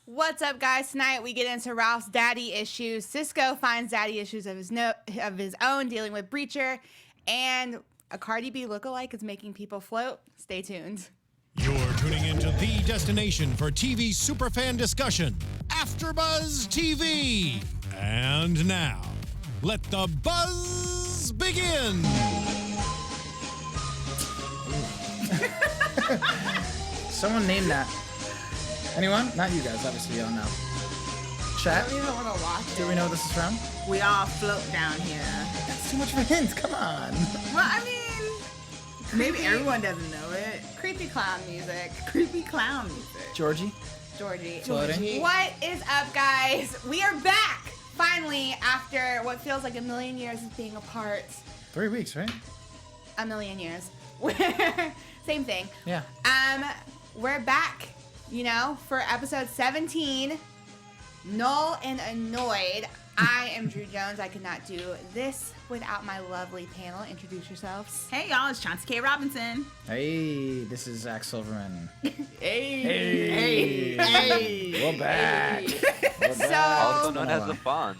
What's up, guys? Tonight we get into Ralph's daddy issues. Cisco finds daddy issues of his own dealing with Breacher, and a Cardi B lookalike is making people float. Stay tuned. You're tuning into the destination for TV superfan discussion, AFTERBUZZ TV. And now, let the buzz begin. Someone named that. Anyone? Not you guys, obviously you don't know. Chat? I don't even want to watch it. Do we know what this is from? We all float down here. That's too much of a hint, come on. Well, I mean, maybe everyone doesn't know it. Creepy clown music. Creepy clown music. Georgie? Georgie. Floating. What is up, guys? We are back, finally, after what feels like a million years of being apart. 3 weeks, right? A million years. Same thing. Yeah. We're back, you know, for episode 17, Null and Annoyed. I am Drew Jones. I could not do this without my lovely panel. Introduce yourselves. Hey, y'all, it's Chauncey K Robinson. Hey, this is Zach Silverman. Hey. We're back. We're back. Also known as the Fonz.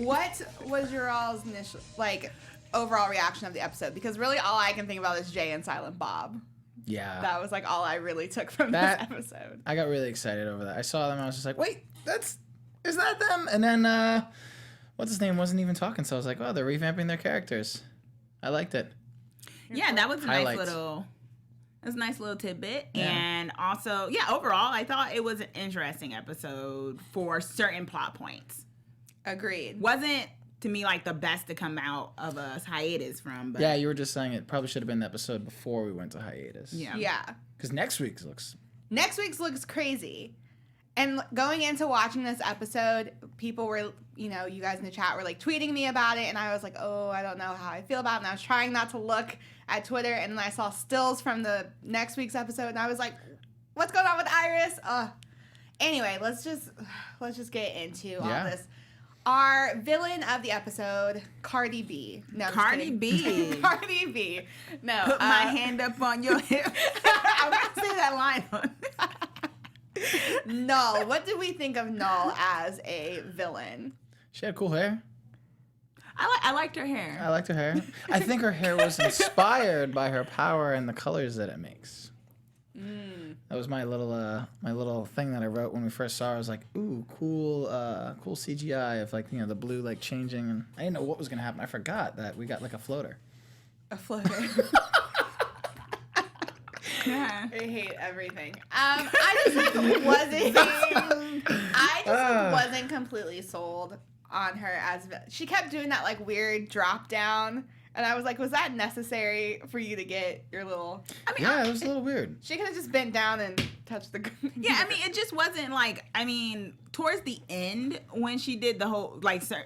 What was your all's initial, overall reaction of the episode? Because really all I can think about is Jay and Silent Bob. Yeah. That was all I really took from this episode. I got really excited over that. I saw them, I was just like, wait, is that them? And then, what's his name wasn't even talking, so I was like, oh, they're revamping their characters. I liked it. Yeah, that was a nice little tidbit. Yeah. And also, overall, I thought it was an interesting episode for certain plot points. Agreed. Wasn't, to me, the best to come out of a hiatus from. But Yeah, you were just saying it probably should have been the episode before we went to hiatus. Yeah. Because next week's looks crazy. And going into watching this episode, people were, you guys in the chat were tweeting me about it, and I was like, oh, I don't know how I feel about it. And I was trying not to look at Twitter, and then I saw stills from the next week's episode, and I was like, what's going on with Iris? Anyway, let's just get into all this. Our villain of the episode, Cardi B. No, Cardi B. Cardi B. No. Put my hand up on your hip. I'm going to say that line. Null. What did we think of Null as a villain? She had cool hair. I liked her hair. I liked her hair. I think her hair was inspired by her power and the colors that it makes. That was my little thing that I wrote when we first saw her. I was like, ooh, cool CGI of the blue changing, and I didn't know what was gonna happen. I forgot that we got a floater. A floater. Yeah. I hate everything. I just wasn't completely sold on her as she kept doing that weird drop down, and I was like, was that necessary for you to get your little? It was a little weird. She could have just bent down and touched the. Yeah, it just wasn't towards the end when she did the whole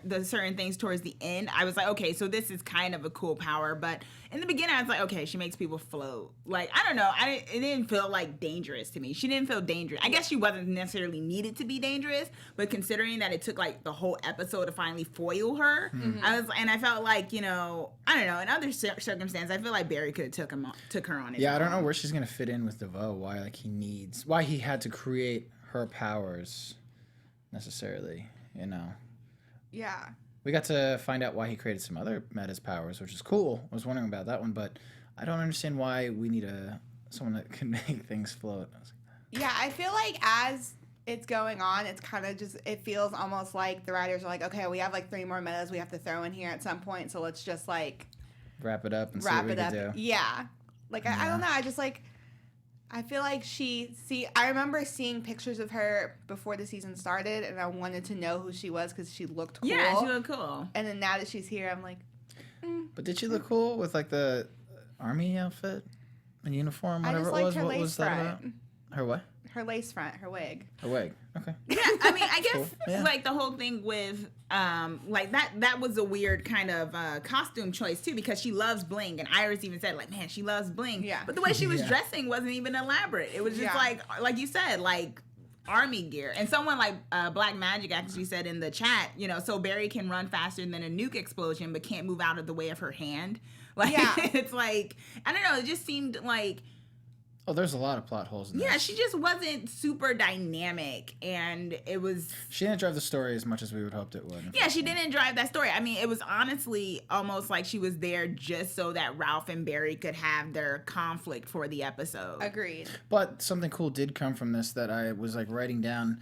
the certain things towards the end, I was like, okay, so this is kind of a cool power, but in the beginning I was like, okay, she makes people float. I don't know, it didn't feel dangerous to me. She didn't feel dangerous. I guess she wasn't necessarily needed to be dangerous, but considering that it took the whole episode to finally foil her, I felt I don't know, in other circumstances, I feel like Barry could have took her on it. Yeah, I don't know where she's gonna fit in with DeVoe. Why he had to create her powers necessarily, Yeah. We got to find out why he created some other Meta's powers, which is cool. I was wondering about that one, but I don't understand why we need someone that can make things float. Yeah, I feel as it's going on, it's kind of just, it feels almost like the writers are okay, we have 3 more Metas we have to throw in here at some point, so let's just wrap it up and see what we can do. Yeah. I don't know, I just I feel I remember seeing pictures of her before the season started, and I wanted to know who she was because she looked cool. Yeah, she looked cool. And then now that she's here, I'm like, But did she look cool with the army outfit and uniform, whatever I just it was? her What lace was that front. about? Her what? Her lace front, her wig. Her wig. Okay. Yeah, I guess Cool. Yeah. the whole thing with that was a weird kind of costume choice too, because she loves bling, and Iris even said man, she loves bling. Yeah. But the way she was dressing wasn't even elaborate. It was just like you said, army gear. And someone Black Magic actually said in the chat, so Barry can run faster than a nuke explosion, but can't move out of the way of her hand. It's I don't know. It just seemed Oh, there's a lot of plot holes in this. Yeah, she just wasn't super dynamic, and it was... She didn't drive the story as much as we would hoped it would. Yeah, she didn't drive that story. I mean, it was honestly almost like she was there just so that Ralph and Barry could have their conflict for the episode. Agreed. But something cool did come from this that I was like writing down,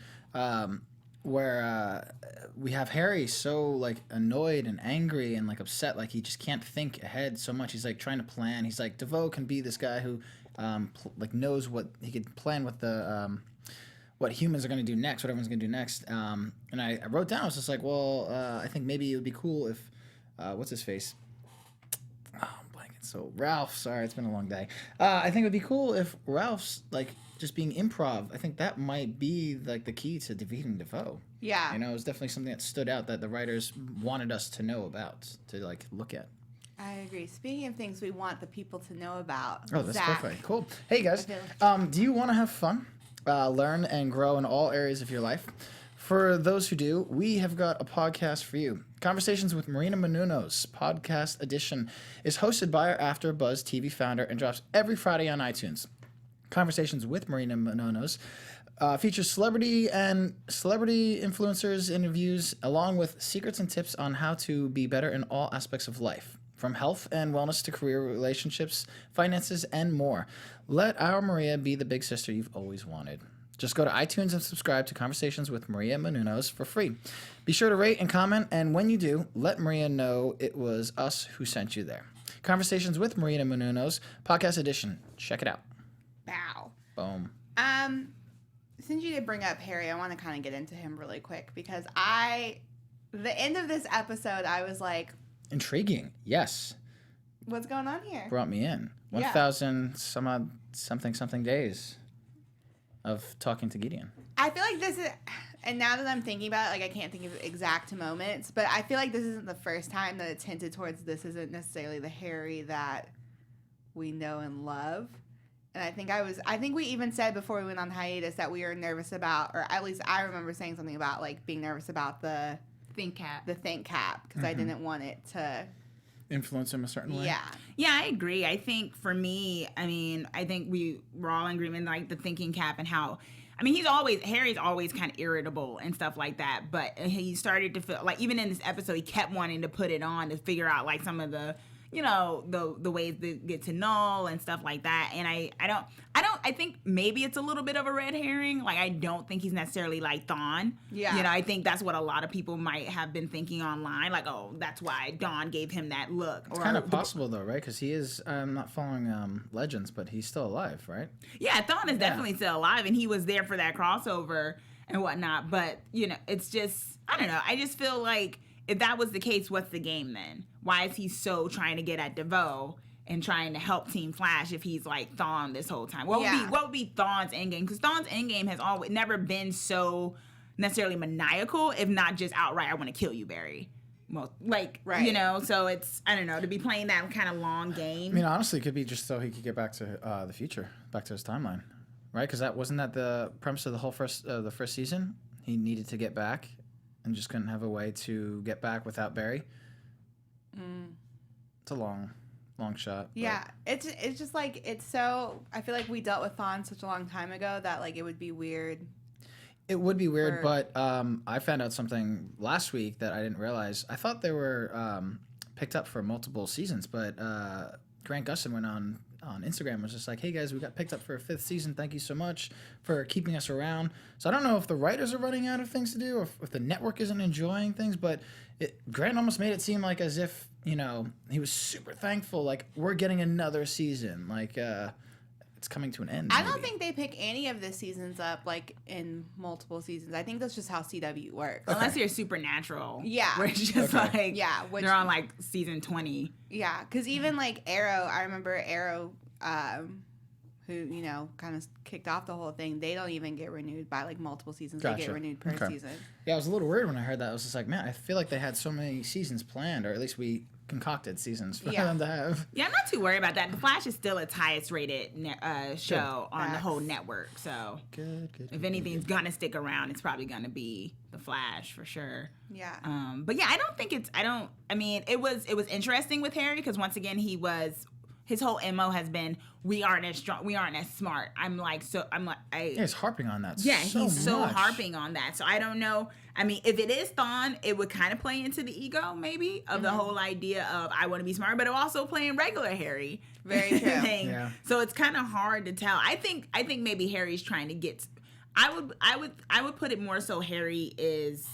where we have Harry so like annoyed and angry and like upset, like he just can't think ahead so much. He's like trying to plan. He's like, DeVoe can be this guy who like knows what he could plan with the what humans are going to do next, what everyone's going to do next. And I wrote down, I was just like, well, I think maybe it would be cool if what's his face? Oh, I'm blanking. So Ralph, sorry, it's been a long day. I think it would be cool if Ralph's like just being improv. I think that might be like the key to defeating DeVoe. Yeah. You know, it was definitely something that stood out that the writers wanted us to know about, to like look at. I agree. Speaking of things we want the people to know about, Oh, that's Zach, perfect. Cool. Hey guys, I feel do you want to have fun, learn and grow in all areas of your life? For those who do, we have got a podcast for you. Conversations with Marina Menounos, podcast edition, is hosted by our AfterBuzz TV founder and drops every Friday on iTunes. Conversations with Marina Menounos features celebrity influencers interviews, along with secrets and tips on how to be better in all aspects of life, from health and wellness to career, relationships, finances, and more. Let our Maria be the big sister you've always wanted. Just go to iTunes and subscribe to Conversations with Maria Menounos for free. Be sure to rate and comment, and when you do, let Maria know it was us who sent you there. Conversations with Marina Menounos, podcast edition. Check it out. Bow. Boom. Since you did bring up Harry, I want to kind of get into him really quick because the end of this episode, I was like, Intriguing. Yes. what's going on here? Brought me in. Yeah. 1,000 some odd something days of talking to Gideon. I feel like this is, and now that I'm thinking about it, like I can't think of exact moments, but I feel like this isn't the first time that it's hinted towards this isn't necessarily the Harry that we know and love. And I think we even said before we went on hiatus that we were nervous about, or at least I remember saying something about like being nervous about the Think cap. because I didn't want it to Influence him a certain way? Yeah. Yeah, I agree. I think for me, I mean, I think we're all in agreement, like the thinking cap and how, I mean, Harry's always kind of irritable and stuff like that, but he started to feel, like even in this episode, he kept wanting to put it on to figure out like some of the, you know, the ways to get to null and stuff like that. And I think maybe it's a little bit of a red herring. Like, I don't think he's necessarily like Thawne. Yeah. You know, I think that's what a lot of people might have been thinking online. Like, oh, that's why Dawn gave him that look. It's kind of possible, though, right? Because he is, I'm not following Legends, but he's still alive, right? Yeah, Thawne is definitely still alive, and he was there for that crossover and whatnot. But, you know, it's just, I don't know. I just feel like if that was the case, what's the game then? Why is he so trying to get at DeVoe and trying to help Team Flash if he's like Thawne this whole time? What would be Thawne's endgame? Because Thawne's endgame has always never been so necessarily maniacal, if not just outright, I want to kill you, Barry. Well, like, right. You know, so it's, I don't know, to be playing that kind of long game. I mean, honestly, it could be just so he could get back to the future, back to his timeline, right? Because wasn't that the premise of the whole the first season? He needed to get back and just couldn't have a way to get back without Barry. It's a long shot. Yeah, it's just like, it's so, I feel like we dealt with Thawne such a long time ago that like it would be weird. It would be weird, but I found out something last week that I didn't realize. I thought they were picked up for multiple seasons, but Grant Gustin went on Instagram and was just like, hey guys, we got picked up for a 5th season. Thank you so much for keeping us around. So I don't know if the writers are running out of things to do or if the network isn't enjoying things, but Grant almost made it seem like as if, you know, he was super thankful, like, we're getting another season. Like, it's coming to an end. I don't think they pick any of the seasons up like in multiple seasons. I think that's just how CW works. Unless you're Supernatural. Yeah. Where it's just like, which, they're on like season 20. Yeah, because even like Arrow, I remember Arrow, who, you know, kind of kicked off the whole thing, they don't even get renewed by like multiple seasons. They get renewed per season. Yeah, I was a little worried when I heard that. I was just like, man, I feel like they had so many seasons planned, or at least we concocted seasons for them to have. Yeah, I'm not too worried about that. The Flash is still its highest rated show on the whole network. So good. If anything's gonna stick around, it's probably gonna be the Flash for sure. Yeah. But yeah, I don't think it's. I mean, it was interesting with Harry because once again he was his whole MO has been, we aren't as strong, we aren't as smart. He's harping on that. Yeah, so he's so much. harping on that. So I don't know. I mean, if it is Thawne, it would kind of play into the ego, maybe, of the whole idea of I want to be smart, but it also play in regular Harry. Very true. thing. Yeah. So it's kind of hard to tell. I think maybe Harry's trying to get. I would put it more so Harry is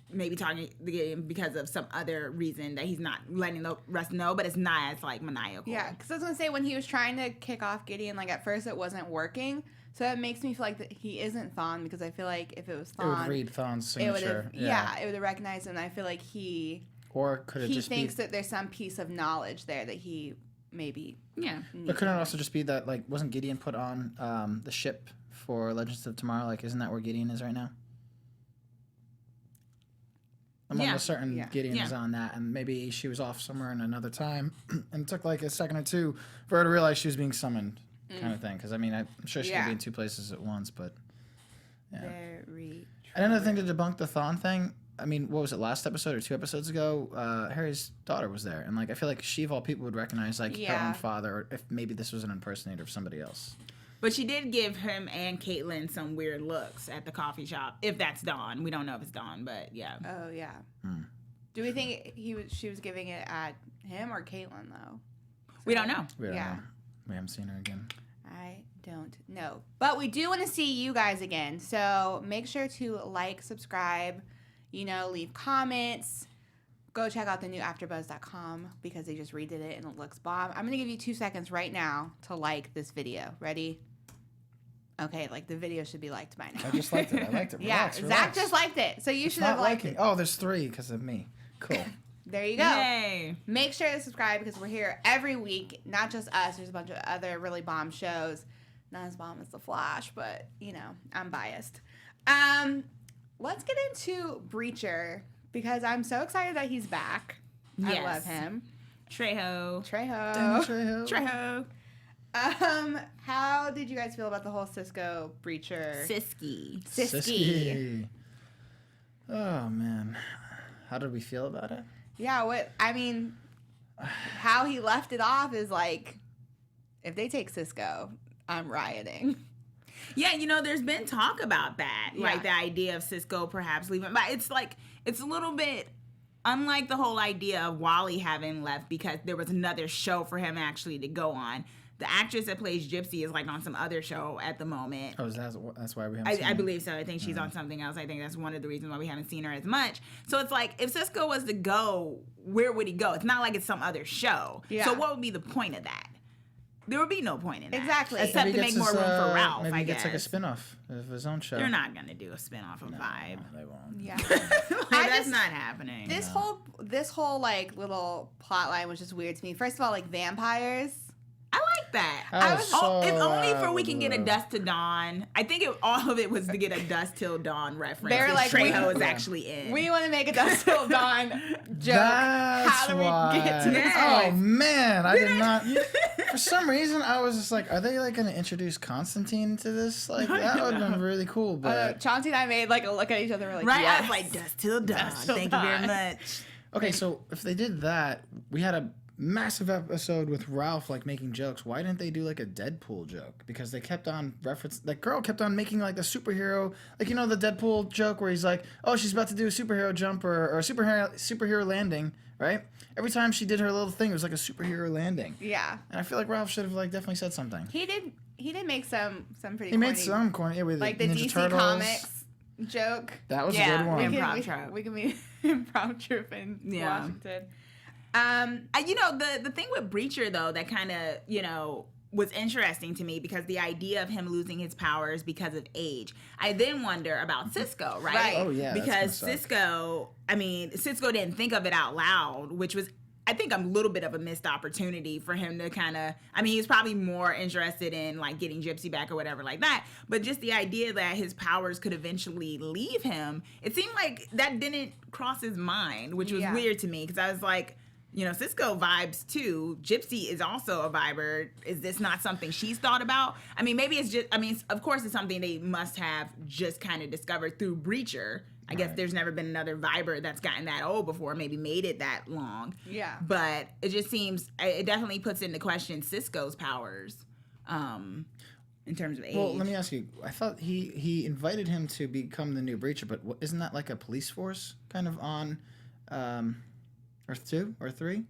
maybe talking to Gideon because of some other reason that he's not letting the rest know, but it's not as like maniacal. Yeah, because I was gonna say when he was trying to kick off Gideon, like at first it wasn't working, so it makes me feel like that he isn't Thawne, because I feel like if it was It would Thawne, read Thawne's it would signature. have it would have recognized him. And I feel like he Or could it just thinks be? that there's some piece of knowledge there that he maybe Yeah. But couldn't it also just be that like wasn't Gideon put on the ship for Legends of Tomorrow? Like, isn't that where Gideon is right now? I'm almost certain Gideon is on that, and maybe she was off somewhere in another time, and it took like a second or two for her to realize she was being summoned, kind of thing. Because I mean, I'm sure she could be in two places at once, but yeah. very true. And another thing to debunk the Thawne thing. I mean, what was it, last episode or 2 episodes ago? Harry's daughter was there, and like I feel like she of all people would recognize like her own father, or if maybe this was an impersonator of somebody else. But she did give him and Caitlin some weird looks at the coffee shop. If that's Dawn, we don't know if it's Dawn, but yeah. Oh yeah. Do we think she was giving it at him or Caitlin though? We don't know. We don't Yeah. know. We haven't seen her again. I don't know. But we do want to see you guys again. So make sure to like, subscribe, leave comments. Go check out the new AFTERBUZZ.com because they just redid it and it looks bomb. I'm going to give you 2 seconds right now to like this video. Ready? Okay, like the video should be liked by now. I just liked it. I liked it. Yeah, Relax, Zach relax. just liked it. So you It's should have not liked liking. it. Oh, there's 3 because of me. Cool. There you go. Yay. Make sure to subscribe because we're here every week. Not just us. There's a bunch of other really bomb shows. Not as bomb as The Flash, but, I'm biased. Let's get into Breacher because I'm so excited that he's back. I Yes. love him. Trejo. Trejo. How did you guys feel about the whole Cisco Breacher? Siski. Oh, man. How did we feel about it? Yeah, how he left it off is like, if they take Cisco, I'm rioting. Yeah, there's been talk about that. Yeah. Like the idea of Cisco perhaps leaving. But it's a little bit unlike the whole idea of Wally having left because there was another show for him actually to go on. The actress that plays Gypsy is like on some other show at the moment. Oh, that's why we haven't seen I her? believe so. I think she's on something else. I think that's one of the reasons why we haven't seen her as much. So it's like, if Cisco was to go, where would he go? It's not like it's some other show. Yeah. So what would be the point of that? There would be no point in that. Exactly. Except Maybe to he make gets more his, room for Ralph, Maybe I he guess. gets like a spin-off of his own show. They're not going to do a spinoff of Vibe. They won't. Yeah. That's not happening. This whole like little plot line was just weird to me. First of all, like vampires. I like that. I If only for we can get a Dust to Dawn. I think all of it was to get a Dust Till Dawn reference. They're like, Trejo is we- actually in. We want to make a Dust Till Dawn joke. That's How do we why. get to this Yes. Oh man, I did not. For some reason, I was just like, are they like going to introduce Constantine to this? Like that would have been really cool. But Chauncey and I made like a look at each other. We're like, right? yes. I was like, Dust Till Dawn. Dust Till Thank you very Dawn. much. okay, so if they did that, we had a massive episode with Ralph like making jokes. Why didn't they do like a Deadpool joke? Because they kept on that girl kept on making like the superhero, like the Deadpool joke where he's like, oh, she's about to do a superhero jump or a superhero landing, right? Every time she did her little thing, it was like a superhero landing. Yeah. And I feel like Ralph should have like definitely said something. He did make some pretty. He made corny, some corny with like the Ninja DC Turtles. Comics joke. That was a Yeah, good one. improv trope. We can be improv troupe in Yeah. Washington. The thing with Breacher though that kind of was interesting to me because the idea of him losing his powers because of age. I then wonder about Cisco, right? Right. Oh, yeah, that's because gonna suck. Cisco didn't think of it out loud, which was. I think a little bit of a missed opportunity for him to kind of, he was probably more interested in like getting Gypsy back or whatever like that. But just the idea that his powers could eventually leave him, it seemed like that didn't cross his mind, which was weird to me because I was like, Cisco vibes too. Gypsy is also a viber. Is this not something she's thought about? Maybe it's just, of course it's something they must have just kind of discovered through Breacher. I guess there's never been another Viber that's gotten that old before, maybe made it that long. Yeah. But it just seems, it definitely puts into question Cisco's powers in terms of age. Well, let me ask you. I thought he invited him to become the new Breacher, but isn't that like a police force kind of on Earth 2 or 3?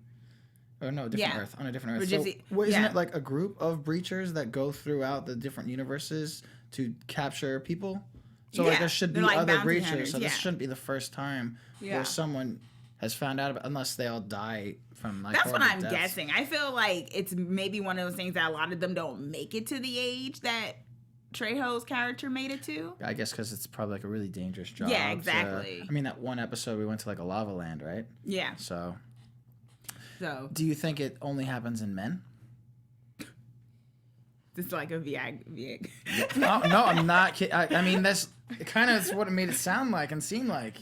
Or no, different Earth, on a different Earth. So, isn't it like a group of Breachers that go throughout the different universes to capture people? So like there should be like other bounty Breachers. hunters, So this shouldn't be the first time where someone has found out about, unless they all die from like. That's what I'm deaths. guessing. I feel like it's maybe one of those things that a lot of them don't make it to the age that Trejo's character made it to. I guess because it's probably like a really dangerous job. Yeah, exactly. I mean, that one episode we went to like a lava land, right? Yeah. So. Do you think it only happens in men? It's like a Viag. No, I'm not kidding. I mean, that's kind of what it made it sound like and seem like,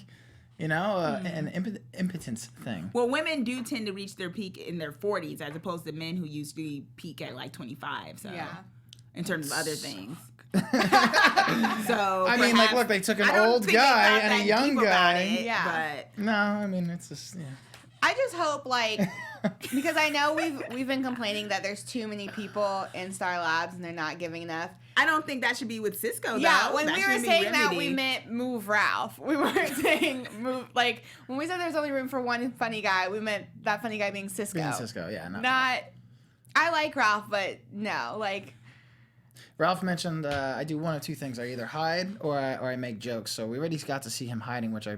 you know, an impotence thing. Well, women do tend to reach their peak in their 40s as opposed to men who usually peak at like 25. So, in terms of other things. So, I mean, like, look, they took an old guy and a young guy. But no, I mean, it's just, I just hope, like, because I know we've been complaining that there's too many people in Star Labs and they're not giving enough. I don't think that should be with Cisco, Yeah, though. when that we were should be saying that, Remedy. we meant move Ralph. We weren't saying move, like, when we said there's only room for one funny guy, we meant that funny guy being Cisco. yeah. Not, I like Ralph, but no, like. Ralph mentioned I do one of two things. I either hide or I make jokes. So we already got to see him hiding, which I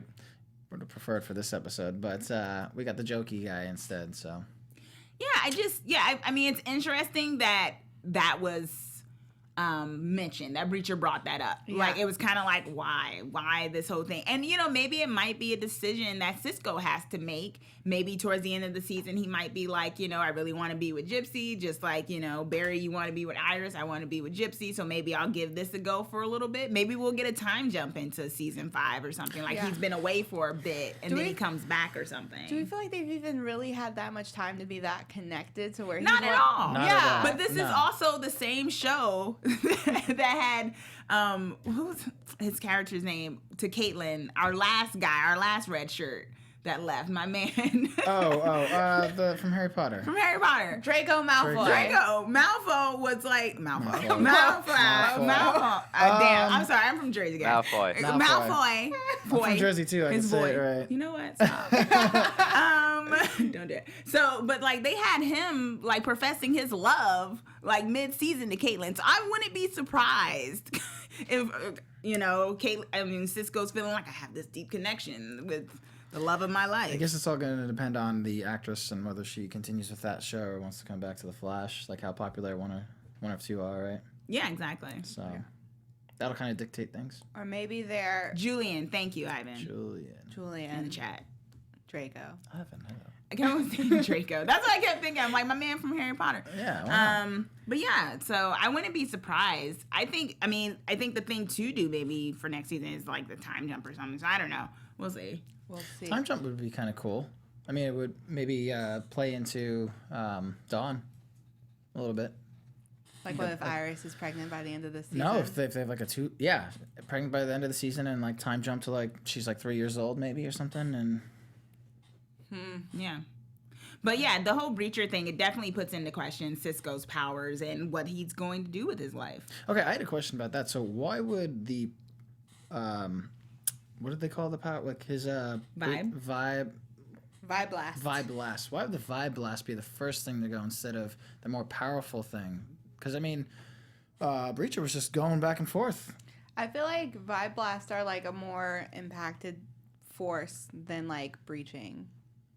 would have preferred for this episode. But we got the jokey guy instead, so. Yeah, I mean, it's interesting that was mentioned, that Breacher brought that up. Yeah. Like, it was kind of like, why this whole thing? And, you know, maybe it might be a decision that Cisco has to make. Maybe towards the end of the season, he might be like, you know, I really want to be with Gypsy, just like, you know, Barry, you want to be with Iris, I want to be with Gypsy, so maybe I'll give this a go for a little bit. Maybe we'll get a time jump into season 5 or something. Like, he's been away for a bit, and then he comes back or something. Do we feel like they've even really had that much time to be that connected to where Not he's at all. Not at all. But this is also the same show that had who's his character's name to Caitlin, our last red shirt that left, my man. The from Harry Potter. From Harry Potter. Draco Malfoy. Draco Malfoy was like Malfoy. Malfoy. Damn, I'm sorry, I'm from Jersey, guys. Malfoy. I'm from Jersey too. I can say it right. You know what? Stop. Don't do it. So, but like they had him like professing his love like mid-season to Caitlin. So I wouldn't be surprised if you know, Cisco's feeling like I have this deep connection with the love of my life. I guess it's all going to depend on the actress and whether she continues with that show or wants to come back to The Flash, like how popular one of two are, right? Yeah, exactly. So that'll kind of dictate things. Or maybe they're Julian. Thank you, Ivan. Julian In the chat. Draco. I haven't. I kept on saying Draco. That's what I kept thinking. I'm like, my man from Harry Potter. Yeah. But yeah, so I wouldn't be surprised. I think the thing to do maybe for next season is like the time jump or something. So I don't know. We'll see. We'll see. Time jump would be kind of cool. I mean, it would maybe play into Dawn a little bit. Like what if Iris is pregnant by the end of the season? No, if they have like pregnant by the end of the season and like time jump to like she's like 3 years old maybe or something and. Yeah. But yeah, the whole Breacher thing, it definitely puts into question Cisco's powers and what he's going to do with his life. Okay, I had a question about that. So why would the what did they call the power? Like his Vibe blast. Vibe blast. Why would the vibe blast be the first thing to go instead of the more powerful thing? Because I mean, Breacher was just going back and forth. I feel like vibe blasts are like a more impacted force than like breaching.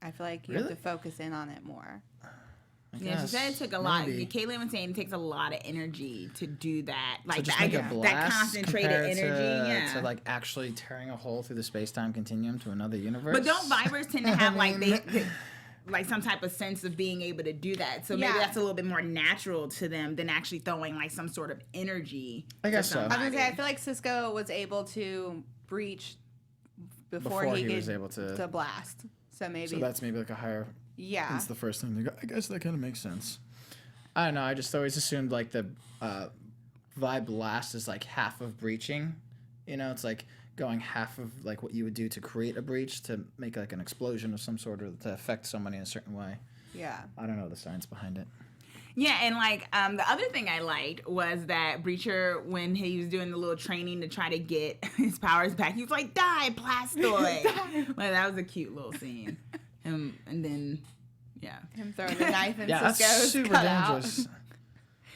I feel like you have to focus in on it more. Yeah, she said it took a lot. Caitlin was saying it takes a lot of energy to do that. Like that concentrated energy. To like actually tearing a hole through the space-time continuum to another universe. But don't vibers tend to have like they like some type of sense of being able to do that? So maybe that's a little bit more natural to them than actually throwing like some sort of energy. I guess so. I was gonna say I feel like Cisco was able to breach before he was able to blast. So that's maybe like a higher. Yeah. That's the first thing. I guess that kind of makes sense. I don't know. I just always assumed like the vibe blast is like half of breaching. You know, it's like going half of like what you would do to create a breach to make like an explosion of some sort or to affect somebody in a certain way. Yeah. I don't know the science behind it. Yeah, and like the other thing I liked was that Breacher, when he was doing the little training to try to get his powers back, he was like, "Die, Blastoid!" Like that was a cute little scene. And then, yeah, Him throwing the knife in Yeah, Cisco's that's super cutout. dangerous.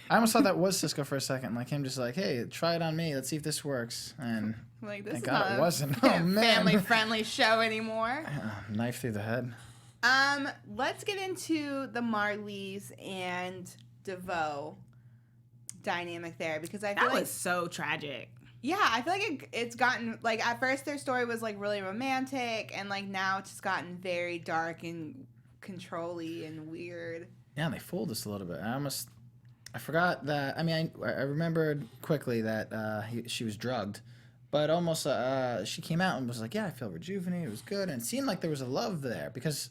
I almost thought that was Cisco for a second, like him just like, "Hey, try it on me. Let's see if this works." And Like, this thank is God not it a wasn't. Oh man, family-friendly show anymore. knife through the head. Let's get into the Marlize and DeVoe dynamic there, because I feel that like was so tragic. yeah, I feel like it's gotten like at first their story was like really romantic, and like now it's just gotten very dark and control-y and weird. Yeah, they fooled us a little bit. I forgot that. I mean, I remembered quickly that she was drugged, but almost she came out and was like, "Yeah, I feel rejuvenated. It was good," and it seemed like there was a love there because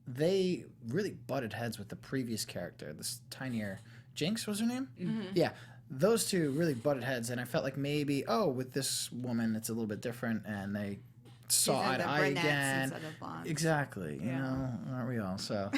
they really butted heads with the previous character, this tinier Jinx was her name. Mm-hmm. Yeah, those two really butted heads, and I felt like maybe with this woman it's a little bit different, and they saw eye to eye again. Instead of blondes. Exactly, you Yeah. know, aren't we all? So,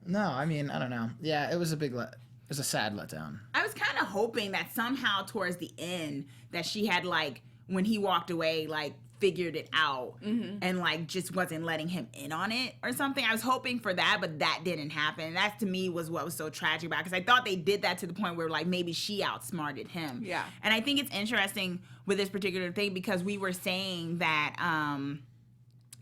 no, I mean, I don't know. Yeah, it was a sad letdown. I was kind of hoping that somehow towards the end that she had like when he walked away like figured it out and like just wasn't letting him in on it or something. I was hoping for that, but that didn't happen. That to me was what was so tragic about it, because I thought they did that to the point where like maybe she outsmarted him. Yeah. And I think it's interesting with this particular thing because we were saying that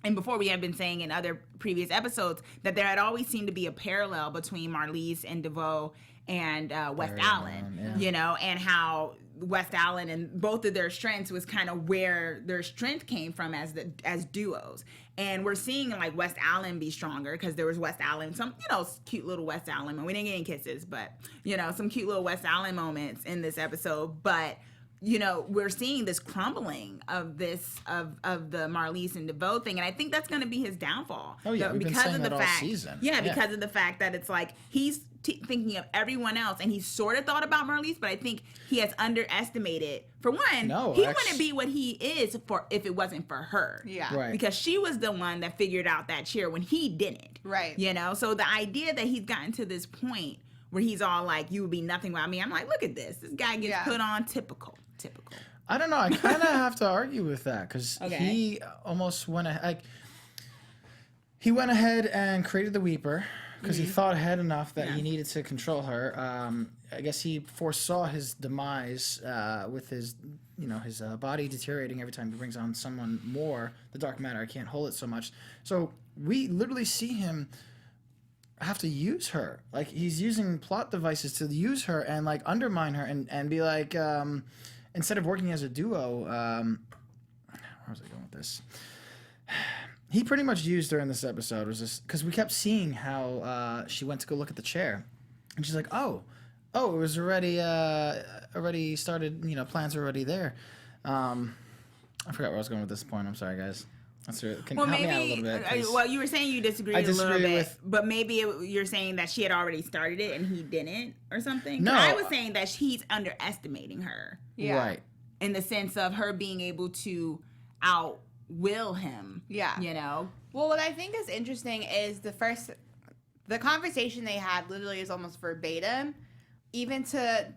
and before we had been saying in other previous episodes that there had always seemed to be a parallel between Marlize and DeVoe and West Allen, yeah. you know, and how West Allen and both of their strengths was kind of where their strength came from as duos. And we're seeing like West Allen be stronger because there was West Allen, some, you know, cute little West Allen moment. We didn't get any kisses, but, you know, some cute little West Allen moments in this episode. But, you know, we're seeing this crumbling of this, of the Marlize and DeVoe thing. And I think that's going to be his downfall. Oh, yeah, we've been saying that all season. Yeah, Yeah. because of the fact that it's like he's thinking of everyone else, and he sort of thought about Marlize, but I think he has underestimated. For one, he wouldn't be what he is if it wasn't for her. Yeah. Right. Because she was the one that figured out that chair when he didn't. Right. You know, so the idea that he's gotten to this point where he's all like, "You would be nothing without me," I'm like, look at this. This guy gets put on typical. I don't know. I kind of have to argue with that because Okay. he almost went ahead. He went ahead and created the Weeper because he thought ahead enough that he needed to control her. I guess he foresaw his demise with his, his body deteriorating every time he brings on someone more. The dark matter, I can't hold it so much. So we literally see him have to use her. Like, he's using plot devices to use her and like undermine her and be like, instead of working as a duo, where was I going with this? He pretty much used her in this episode, was just because we kept seeing how she went to go look at the chair, and she's like, "Oh, it was already started. Plans were already there." I forgot where I was going with this point. I'm sorry, guys. Can help me out a little bit. Well, you were saying you disagreed a little bit, but maybe you're saying that she had already started it and he didn't, or something. No, I was saying that he's underestimating her. Yeah. Right. In the sense of her being able to will him. Yeah. Well, what I think is interesting is the conversation they had literally is almost verbatim, even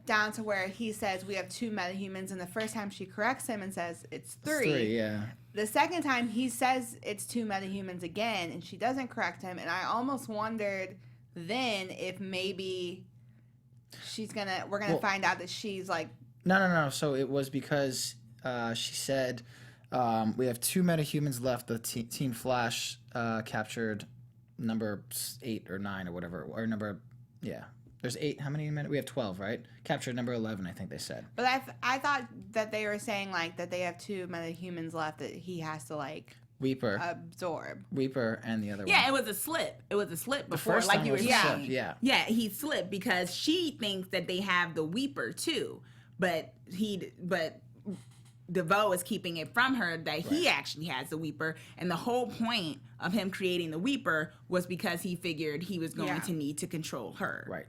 down to where he says we have 2 metahumans, and the first time she corrects him and says it's 3. It's 3, yeah. The second time he says it's 2 metahumans again, and she doesn't correct him, and I almost wondered then if maybe we're gonna find out that she's like. No. So it was because she said. We have 2 metahumans left. The Team Flash captured number 8 or 9 or whatever, or number, There's 8. How many men? We have 12, right? Captured number 11, I think they said. But I thought that they were saying like that they have 2 metahumans left that he has to like Weeper and the other one. Yeah, it was a slip. It was a slip before, first like time you were was a saying. slip, yeah. Yeah, he slipped because she thinks that they have the Weeper too, but DeVoe is keeping it from her that he actually has the Weeper, and the whole point of him creating the Weeper was because he figured he was going to need to control her. Right.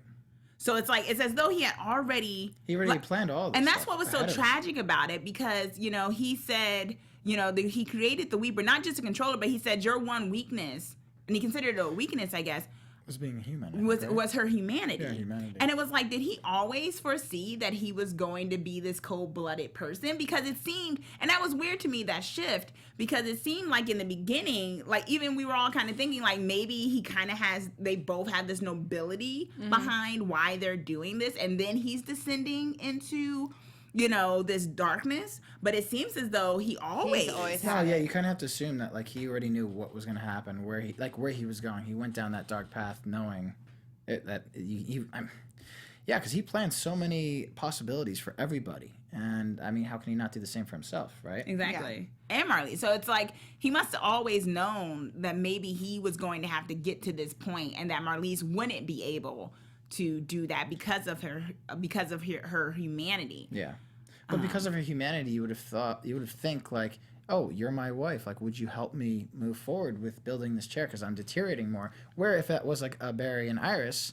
So it's like, it's as though he had already... He already planned all this And that's stuff what was so ahead of tragic about it, because, you know, he said, you know, he created the Weeper, not just to control her, but he said your one weakness, and he considered it a weakness, I guess, was being human. was her humanity. Yeah, humanity. And it was like, did he always foresee that he was going to be this cold-blooded person? Because it seemed, and that was weird to me, that shift, because it seemed like in the beginning, like even we were all kind of thinking like maybe he kind of has, they both have this nobility behind why they're doing this, and then he's descending into, you know, this darkness. But it seems as though he always had yeah, you kind of have to assume that like he already knew what was going to happen, where he was going. He went down that dark path knowing because he planned so many possibilities for everybody. And I mean, how can he not do the same for himself, right? Exactly. Yeah. And Marley. So it's like he must have always known that maybe he was going to have to get to this point, and that Marlize wouldn't be able to do that because of her humanity. Yeah. But because of her humanity, you would have think like, oh, you're my wife. Like, would you help me move forward with building this chair? Because I'm deteriorating more. Where if that was like a Barry and Iris,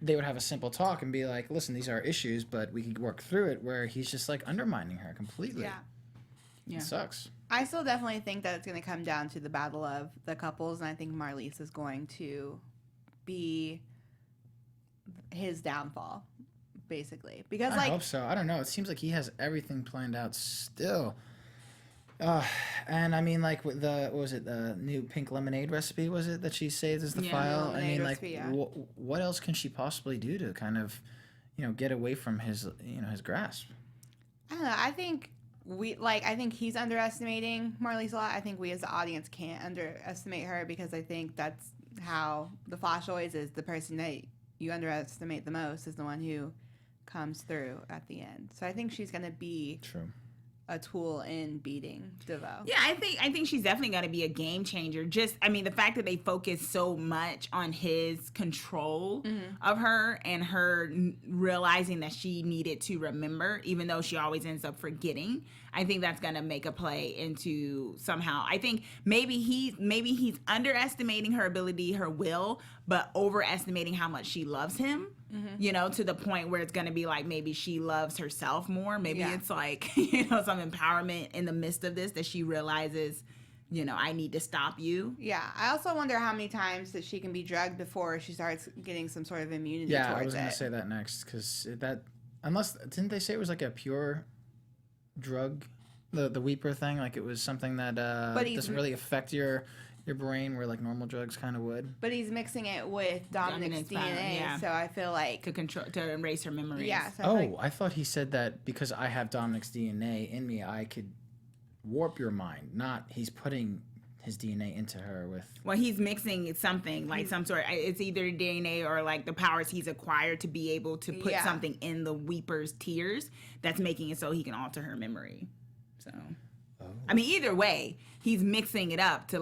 they would have a simple talk and be like, listen, these are issues, but we could work through it. Where he's just like undermining her completely. Yeah. It sucks. I still definitely think that it's going to come down to the battle of the couples, and I think Marlize is going to be his downfall. Basically, because I hope so. I don't know. It seems like he has everything planned out still. And I mean, like with the the new pink lemonade recipe? Was it that she saved as the file? I mean, recipe, what else can she possibly do to kind of, get away from his grasp? I don't know. I think I think he's underestimating Marlize a lot. I think we as the audience can't underestimate her, because I think that's how the Flash always is. The person that you underestimate the most is the one who comes through at the end. So I think she's going to be a tool in beating DeVoe. Yeah, I think she's definitely going to be a game changer. Just, I mean, the fact that they focus so much on his control of her, and her realizing that she needed to remember, even though she always ends up forgetting. I think that's going to make a play into somehow. I think maybe he's underestimating her ability, her will, but overestimating how much she loves him. To the point where it's going to be like maybe she loves herself more. Maybe it's like, some empowerment in the midst of this, that she realizes, I need to stop you. Yeah. I also wonder how many times that she can be drugged before she starts getting some sort of immunity towards it. Yeah, I was going to say that next, because didn't they say it was like a pure drug, the Weeper thing? Like it was something that doesn't really affect your brain, where like normal drugs kind of would. But he's mixing it with Dominic's DNA, so I feel like to erase her memories. Yeah. So I thought he said that because I have Dominic's DNA in me, I could warp your mind. Not he's putting his DNA into her with. Well, he's mixing something like some sort. It's either DNA or like the powers he's acquired to be able to put something in the Weeper's tears that's making it so he can alter her memory. So. I mean, either way, he's mixing it up to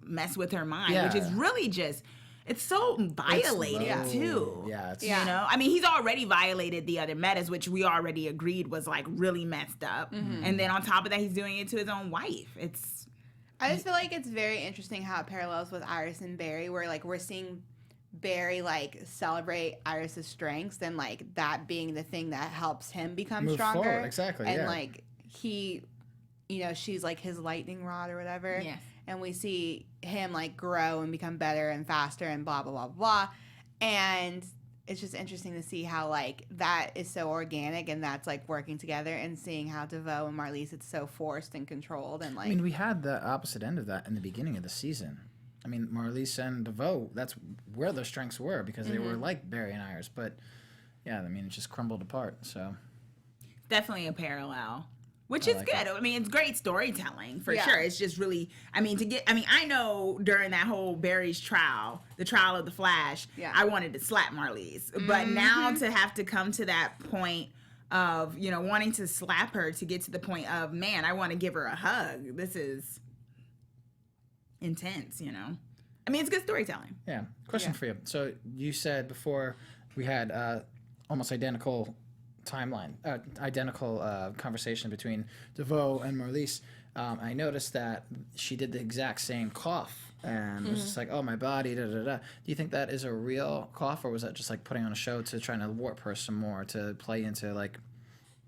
mess with her mind, which is really just, it's so violating too. Yeah. I mean, he's already violated the other metas, which we already agreed was like really messed up. And then on top of that, he's doing it to his own wife. I just feel like it's very interesting how it parallels with Iris and Barry, where like we're seeing Barry celebrate Iris's strengths, and like that being the thing that helps him become move stronger. Forward. Exactly. And like he, she's like his lightning rod or whatever. Yes. And we see him like grow and become better and faster and blah, blah, blah, blah. And it's just interesting to see how like that is so organic, and that's like working together, and seeing how DeVoe and Marlize, it's so forced and controlled. And like, I mean, we had the opposite end of that in the beginning of the season. I mean, Marlize and DeVoe, that's where their strengths were, because they were like Barry and Iris. But yeah, I mean, it just crumbled apart. So definitely a parallel. Which is good. I mean, it's great storytelling for sure. It's just really, I know during that whole Barry's trial, the trial of the Flash, I wanted to slap Marlize. But now to have to come to that point of, wanting to slap her, to get to the point of, man, I want to give her a hug. This is intense, I mean, it's good storytelling. Yeah. Question for you. So you said before we had almost identical identical conversation between DeVoe and Marlize, I noticed that she did the exact same cough. And it was just like, oh, my body, da da da. Do you think that is a real cough, or was that just like putting on a show to try to warp her some more to play into like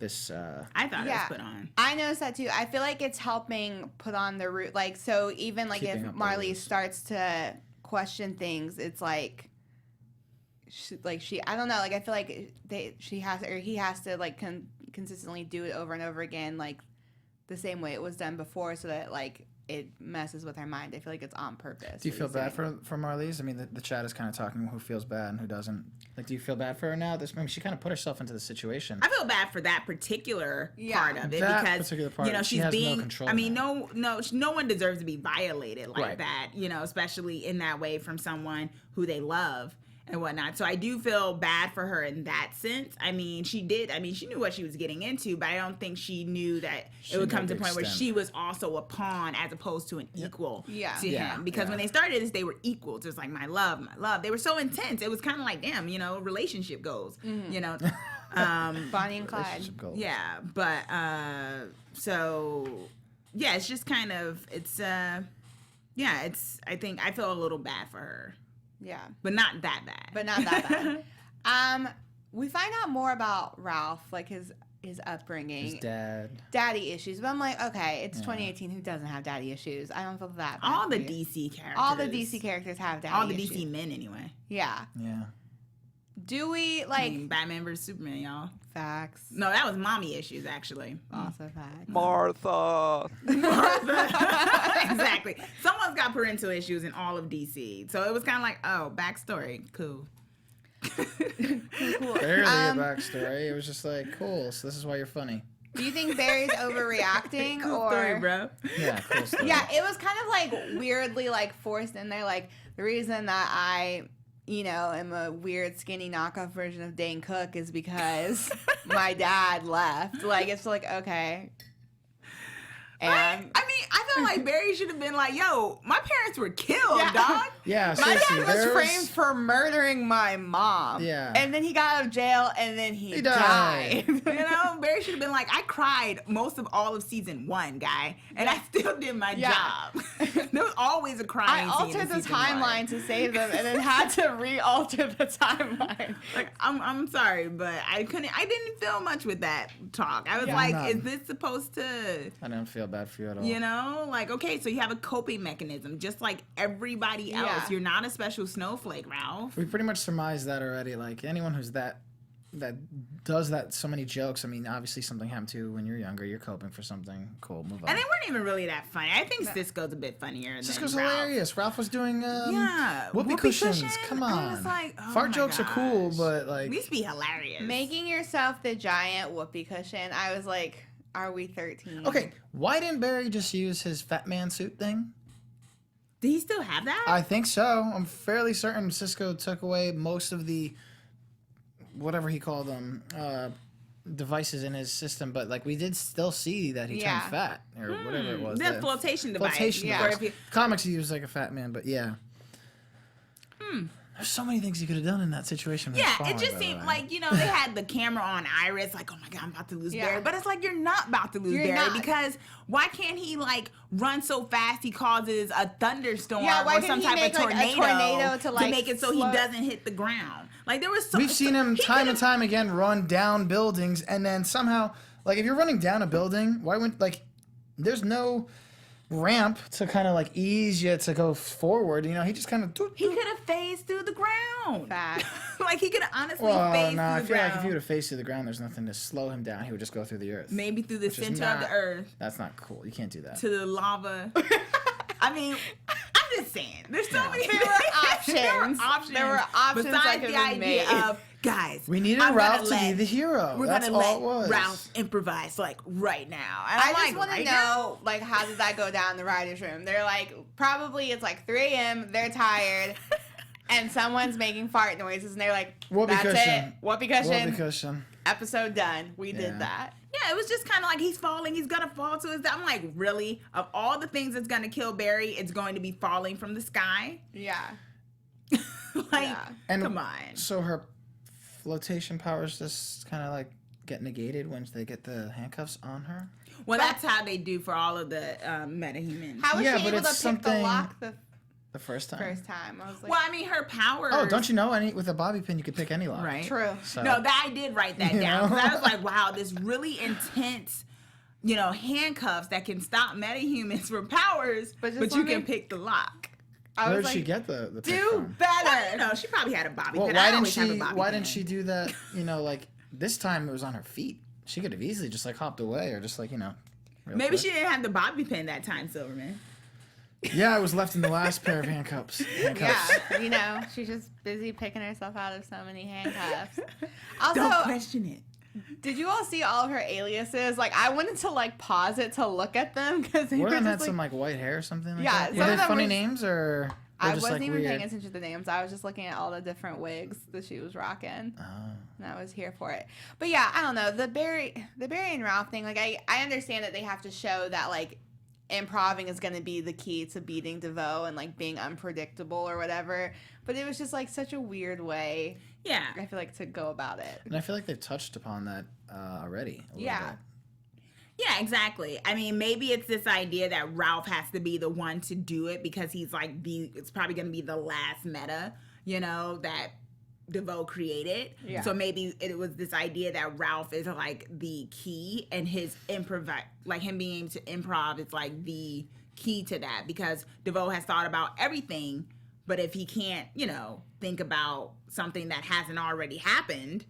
this? I thought it was put on. I noticed that too. I feel like it's helping put on the root. Like, so even like Keeping if up the Marley roots. starts to question things, it's like, I don't know. Like, I feel like he has to like consistently do it over and over again, like the same way it was done before, so that like it messes with her mind. I feel like it's on purpose. Do you feel bad for Marlize? I mean, the chat is kind of talking who feels bad and who doesn't. Like, do you feel bad for her now? She kind of put herself into the situation. I feel bad for that particular part of it That because particular part, you know she she's has no being. control I mean, now. no one deserves to be violated like Right. that. You know, especially in that way from someone who they love and whatnot. So I do feel bad for her in that sense. I mean, she knew what she was getting into, but I don't think she knew that it would come to a point where she was also a pawn as opposed to an equal to him. Because when they started this, they were equals. It was like, my love. They were so intense. It was kind of like, damn, you know, relationship goals, you know. Bonnie and Clyde. Yeah, but so yeah, it's just kind of I think I feel a little bad for her. Yeah. But not that bad. We find out more about Ralph, like his upbringing. His dad. Daddy issues. But I'm like, okay, it's 2018. Who doesn't have daddy issues? I don't feel that bad. All the for you. DC characters. All the DC characters have daddy All the issues. DC men, anyway. Yeah. Yeah. Do we, I like... mean, Batman vs. Superman, y'all. Facts. No, that was mommy issues, actually. Also facts. Martha. Exactly. Someone's got parental issues in all of DC. So it was kind of like, oh, backstory. Cool. Barely a backstory. It was just like, cool, so this is why you're funny. Do you think Barry's overreacting? Cool or... story, bro. Yeah, cool story. Yeah, it was kind of like weirdly like forced in there. Like the reason that I, you know, am a weird skinny knockoff version of Dane Cook is because my dad left. Like it's like, okay. And I mean, I feel like Barry should have been like, yo, my parents were killed, dog. Yeah, my seriously, dad was framed for murdering my mom. Yeah. And then he got out of jail and then he died. You know, Barry should have been like, I cried most of all of season 1, guy, and I still did my job. There was always a I crying scene altered in the season timeline 1. to save them and then had to re-alter the timeline. Like, I'm sorry, but I didn't feel much with that talk. I was like, none. is this supposed to... I don't feel bad for you at all. You know, like, okay, so you have a coping mechanism, just like everybody else. Yeah. You're not a special snowflake, Ralph. We pretty much surmised that already. Like, anyone who's that does that so many jokes, I mean, obviously something happened to you when you're younger. You're coping for something. Cool, move on. And they weren't even really that funny. I think Cisco's a bit funnier Cisco's than Ralph. hilarious. Ralph was doing whoopee cushions. cushion? Come I on. was like, oh Fart my jokes are cool, gosh. but like... At least be hilarious. Making yourself the giant whoopee cushion, I was like, are we 13? Okay, why didn't Barry just use his fat man suit thing? Do he still have that? I think so. I'm fairly certain Cisco took away most of the, whatever he called them, devices in his system, but like we did still see that he turned fat or whatever it was. The flotation device. Flotation Yeah. device. Or if you- Comics he was like a fat man, but yeah. There's so many things he could have done in that situation. Yeah, it just seemed like, you know, they had the camera on Iris, like, oh my God, I'm about to lose Barry. But it's like, you're not about to lose You're Barry not. because why can't he, like, run so fast he causes a thunderstorm Yeah, why or some couldn't he type make, of like, a tornado to, like, make it so he slow- doesn't hit the ground? Like, there was so we've seen him he time and could've- time again run down buildings, and then somehow, like if you're running down a building, why wouldn't like? There's no ramp to kind of like ease you to go forward. You know, he just kind of. He could have phased through the ground. Facts. Like, he could have honestly Well, phased no, I through the feel ground. like if he would have faced through the ground, there's nothing to slow him down. He would just go through the earth. Maybe through the Which is center of the not- earth That's not cool. You can't do that. to the lava. I mean, I'm just saying. There's so many. There were options. There were options besides that could the have been idea made. of, guys, We needed I'm Ralph gonna to be let- the hero. We're That's gonna all let it was. Ralph improvise like right now. And I I'm just like, want to right know, now? like, how did that go down in the writer's room? They're like, probably it's like 3 a.m., they're tired, and someone's making fart noises, and they're like, Whoopee that's cushion. it. Whoopee cushion. Whoopee cushion. Episode done. We Yeah. did that. Yeah, it was just kind of like he's falling. He's gonna fall to his death. I'm like, really? Of all the things that's gonna kill Barry, it's going to be falling from the sky? Yeah. Like, Yeah. And come on. So her flotation powers just kind of like get negated when they get the handcuffs on her? Well, that's how they do for all of the metahumans. How was Yeah, she but able to it's pick the something- lock the The first time. first time? I was like, Well, I mean, her powers. Oh, don't you know? With a bobby pin, you could pick any lock. Right. true. So, No, that I did write that You down. know? 'Cause I was like, wow, this really intense, handcuffs that can stop metahumans from powers, But but, just you let me- can pick the lock. I Where was did she like, get the pick do from? better. Well, she probably had a bobby Well, pin. why I didn't always have a she? bobby Why pin. didn't she do that? Like this time it was on her feet. She could have easily just like hopped away or just like real Maybe quick. she didn't have the bobby pin that time, Silverman. Yeah, I was left in the last pair of handcuffs. Yeah, she's just busy picking herself out of so many handcuffs. Also, Don't question it. did you all see all of her aliases? Like, I wanted to like pause it to look at them because they One were of them just had some like white hair or something. Like Yeah, that. some Were of they them funny was- names or? They're I just, wasn't like, even weird? paying attention to the names. I was just looking at all the different wigs that she was rocking. Oh. And I was here for it. But yeah, I don't know. The Barry and Ralph thing, like I understand that they have to show that like improving is gonna be the key to beating DeVoe and like being unpredictable or whatever. But it was just like such a weird way, Yeah. I feel like, to go about it. And I feel like they've touched upon that already. A little Yeah. bit. Yeah, exactly. I mean, maybe it's this idea that Ralph has to be the one to do it because he's like it's probably going to be the last meta, that DeVoe created. Yeah. So maybe it was this idea that Ralph is like the key and his him being able to improv is like the key to that because DeVoe has thought about everything, but if he can't, think about something that hasn't already happened,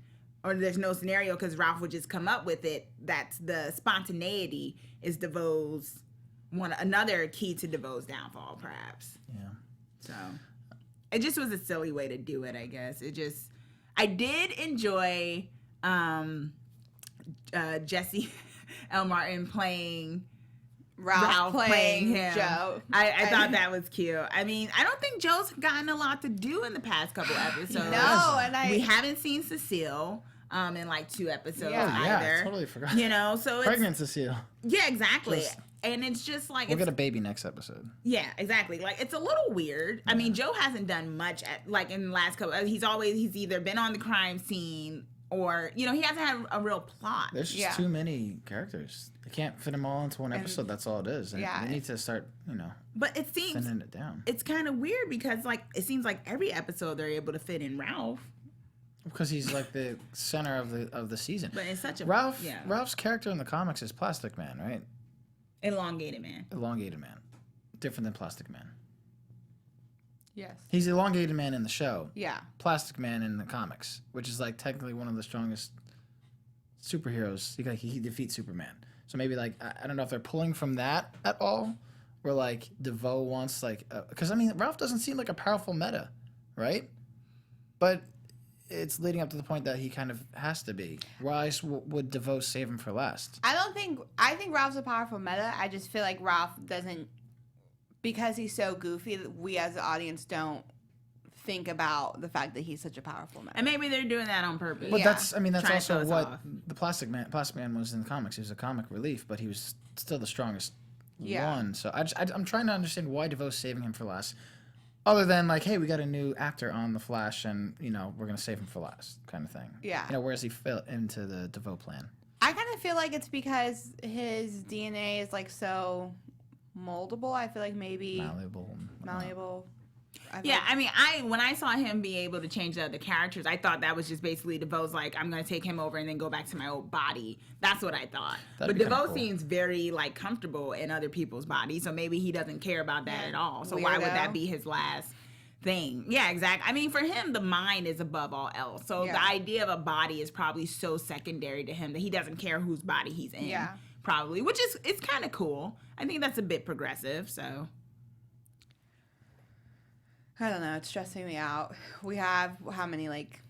or there's no scenario because Ralph would just come up with it. That's the spontaneity is DeVoe's another key to DeVoe's downfall, perhaps. Yeah. So it just was a silly way to do it, I guess. I did enjoy Jesse L. Martin playing Ralph playing him. Joe. I thought that was cute. I mean, I don't think Joe's gotten a lot to do in the past couple episodes. No, and we haven't seen Cecile in like 2 episodes Yeah. Oh, yeah, either. I totally forgot. So Pregnant Cecile. yeah, exactly. Just- and it's just like We'll get a baby next episode. yeah, exactly. Like it's a little weird. I mean, Joe hasn't done much in the last couple. He's either been on the crime scene or he hasn't had a real plot. There's just Yeah. too many characters. They can't fit them all into one episode. That's all it is. And yeah. they need to start, But it seems thinning it down. it's kind of weird because like it seems like every episode they're able to fit in Ralph, Because he's like the center of the season. but it's such a Ralph's character in the comics is Plastic Man, right? elongated man. Elongated Man. Different than Plastic Man. Yes. He's Elongated Man in the show. Yeah. Plastic Man in the comics, which is like technically one of the strongest superheroes. He defeats Superman. So maybe like I don't know if they're pulling from that at all, where like DeVoe wants because I mean Ralph doesn't seem like a powerful meta, right? But it's leading up to the point that he kind of has to be. Why else would DeVoe save him for last? I think Ralph's a powerful meta. I just feel like Ralph doesn't, because he's so goofy, we as the audience don't think about the fact that he's such a powerful meta. And maybe they're doing that on purpose. But Yeah. that's Try to also show us what off. the Plastic Man was in the comics. He was a comic relief, but he was still the strongest Yeah. one. So I'm trying to understand why DeVoe's saving him for last, other than like, hey, we got a new actor on the Flash, and we're gonna save him for last, kind of thing. Yeah. Where does he fit into the DeVoe plan? I kind of feel like it's because his DNA is like so moldable. I feel like maybe Malleable. malleable. I Yeah, feel- I mean, when I saw him be able to change the other characters, I thought that was just basically DeVoe's like, I'm gonna take him over and then go back to my old body. That's what I thought. That'd But be kinda DeVoe cool. seems very like comfortable in other people's bodies, so maybe he doesn't care about that at all. So why would that Weirdo. be his last thing? Yeah, exactly. I mean, for him, the mind is above all else. So Yeah. the idea of a body is probably so secondary to him that he doesn't care whose body he's in. Yeah. Probably, which is it's kind of cool. I think that's a bit progressive. So. I don't know. It's stressing me out. We have how many, like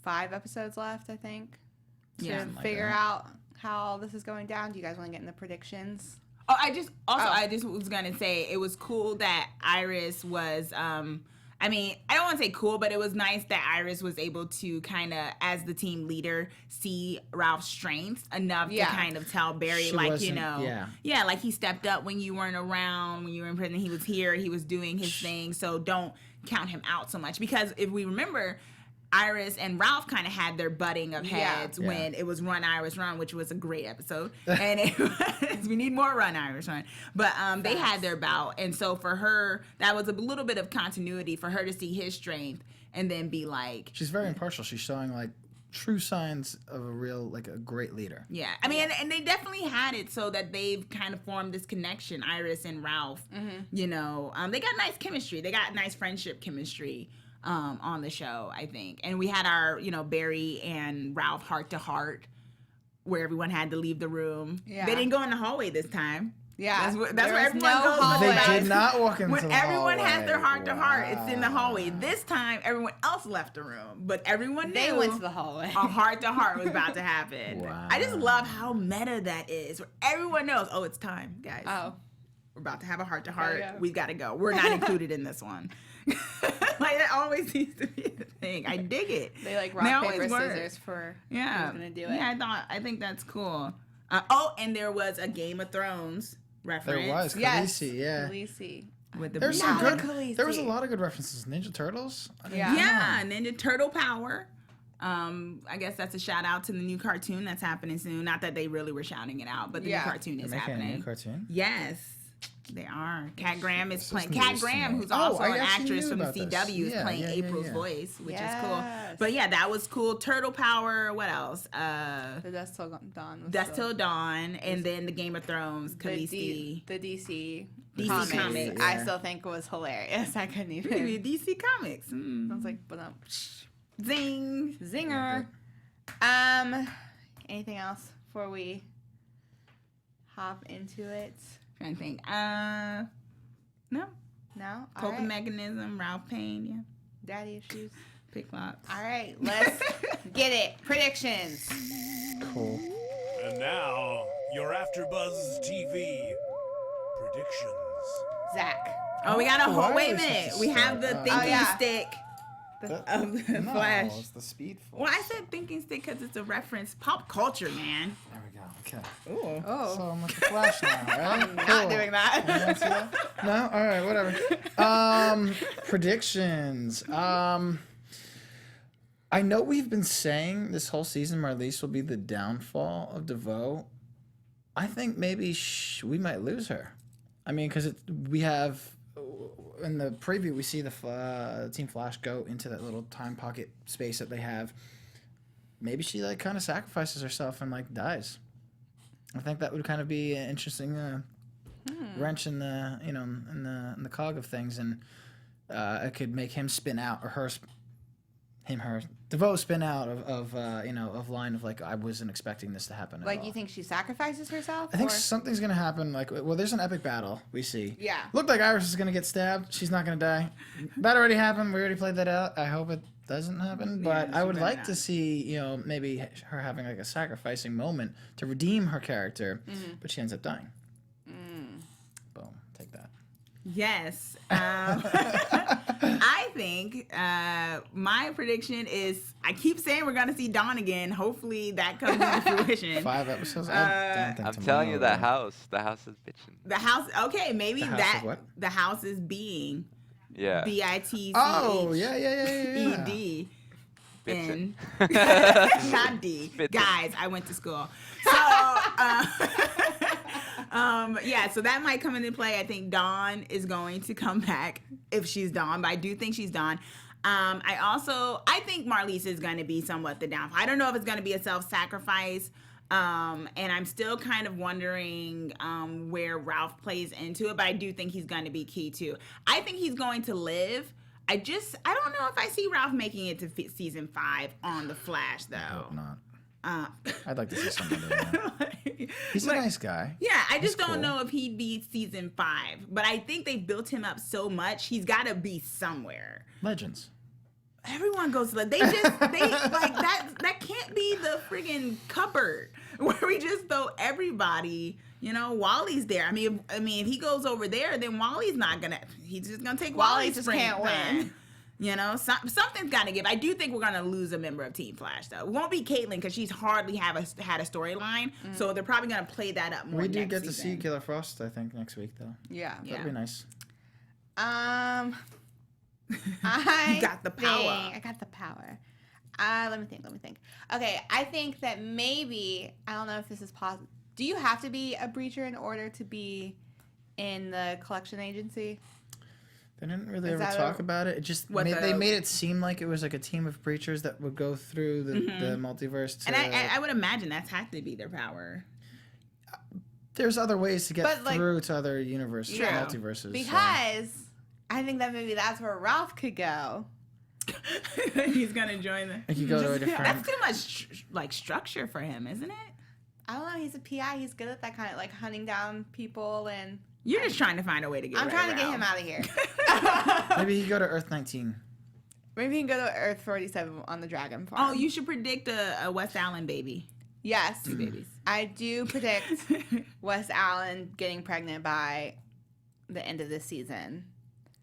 5 episodes left, I think, to Yeah. Something like figure that. out how this is going down. Do you guys want to get into predictions? Oh, I just was gonna say it was cool that Iris was I mean, I don't want to say cool, but it was nice that Iris was able to kind of, as the team leader, see Ralph's strengths enough Yeah. to kind of tell Barry, She like, wasn't- yeah. like he stepped up when you weren't around, when you were in prison, he was here, he was doing his thing, so don't count him out so much. Because if we remember, Iris and Ralph kind of had their butting of heads Yeah. when it was Run, Iris, Run, which was a great episode. And it was, we need more Run, Iris, Run. But they had their bout. And so for her, that was a little bit of continuity for her to see his strength and then be like... She's very impartial. She's showing, like, true signs of a real, like, a great leader. Yeah. I mean, and they definitely had it so that they've kind of formed this connection, Iris and Ralph. You know, they got nice chemistry. They got nice friendship chemistry. On the show, I think. And we had our, you know, Barry and Ralph heart-to-heart where everyone had to leave the room. Yeah. They didn't go in the hallway this time. Yeah. That's There where was everyone no goes. hallway. They did not walk into When the everyone hallway. has their heart-to-heart, Wow. it's in the hallway. This time, everyone else left the room. But everyone They knew went to the hallway. a heart-to-heart was about to happen. Wow. I just love how meta that is. Where everyone knows, oh, it's time, guys. Oh. We're about to have a heart-to-heart. Yeah. We got to go. We're not included in this one. Like, that always seems to be the thing. I dig it. They like They rock, always paper, work. scissors for Yeah. who's going to do it. Yeah, I think that's cool. And there was a Game of Thrones reference. There was. Yes. Khaleesi, yeah. Khaleesi. With the There's blue- some good. Khaleesi. There was a lot of good references. Ninja Turtles. I didn't Yeah. know. Yeah, Ninja Turtle Power. I guess that's a shout out to the new cartoon that's happening soon. Not that they really were shouting it out, but the Yeah. new cartoon They're is making happening. a new cartoon. Yes, they are. Kat Graham is This playing. is Kat news to Graham, me. who's Oh, also I an actually actress knew from about CW, this. is playing Yeah, April's yeah. voice, which is Yes. cool. But yeah, that was cool. Turtle Power. What else? The Dust Till Dawn. Was Dust still- Till Dawn, and then the Game of Thrones, the, Khaleesi. the DC, DC comics. I yeah. still think was hilarious. I couldn't Really, even. DC Comics. I was like, but Zing. zinger. Anything else before we hop into it? Trying to think. No. No. All Coping right. mechanism, Ralph Payne, yeah. Daddy issues. Pick locks. All right, let's get it. Predictions. Cool. And now, your AfterBuzz TV predictions. Zach. Oh, we got a Why whole. Wait a are we minute. supposed We to have the start? thinking yeah. stick of the No, Flash. it's the Speed Force. Well, I said thinking stick because it's a reference. Pop culture, man. There we go. Okay. Ooh. Oh, So I'm with the Flash now, right? not Cool. doing that. You wanna see that? No? All right, whatever. Predictions. I know we've been saying this whole season Marlize will be the downfall of DeVoe. I think maybe we might lose her. I mean, because we have in the preview we see the Team Flash go into that little time pocket space that they have. Maybe she like kind of sacrifices herself and like dies. I think that would kind of be an interesting wrench in the in the cog of things, and it could make him spin out or her. DeVoe spin out of line of like I wasn't expecting this to happen. Like, you think she sacrifices herself? I think or? something's gonna happen. Like, well, there's an epic battle we see. Yeah. Looked like Iris is gonna get stabbed. She's not gonna die. That already happened. We already played that out. I hope it doesn't happen. But I would better like not. to see maybe her having like a sacrificing moment to redeem her character, but she ends up dying. Boom. Take that. Yes. I think my prediction is I keep saying we're gonna see Dawn again. Hopefully that comes into fruition. 5 episodes. I don't think I'm telling you, tomorrow. the house is bitching. The house. Okay, maybe The house that of what? the house is being Yeah. BITCH. Oh yeah. ED. Bitchin'. And not D. Bitchin'. Guys, I went to school. So, yeah, so that might come into play. I think Dawn is going to come back if she's Dawn, but I do think she's Dawn. I think Marlize is going to be somewhat the downfall. I don't know if it's going to be a self-sacrifice. And I'm still kind of wondering where Ralph plays into it, but I do think he's going to be key too. I think he's going to live. I don't know if I see Ralph making it to season 5 on The Flash, though. Hope not. I'd like to see someone doing that. He's Like, a nice guy. Yeah, I just He's don't cool. know if he'd be season 5. But I think they built him up so much, he's got to be somewhere. Legends. Everyone goes to they like that can't be the friggin' cupboard where we just throw everybody. Wally's there. I mean, if he goes over there, then Wally's not gonna. He's just gonna take Wally Wally's just spring can't time. win. Something's got to give. I do think we're gonna lose a member of Team Flash though. It won't be Caitlin because she's hardly had a storyline. So they're probably gonna play that up more. We do next get to see season. Killer Frost, I think, next week though. Yeah. That'd be nice. I You got the power. I got the power. Let me think. Okay, I think that maybe, I don't know if this is possible. Do you have to be a breacher in order to be in the collection agency? They didn't really Is ever that talk about it. It just they made it seem like it was like a team of breachers that would go through the multiverse. And I would imagine that's had to be their power. There's other ways to get through to other multiverses. Because I think that maybe that's where Ralph could go. He's gonna join them. Like you go to a different. That's too much like structure for him, isn't it? I don't know. He's a PI. He's good at that kind of like hunting down people and. You're just trying to find a way to get. I'm trying to get him out of here. Maybe he go to Earth 19. Maybe he can go to Earth 47 on the Dragon Farm. Oh, you should predict a West Allen baby. Yes. 2 babies. I do predict West Allen getting pregnant by the end of this season.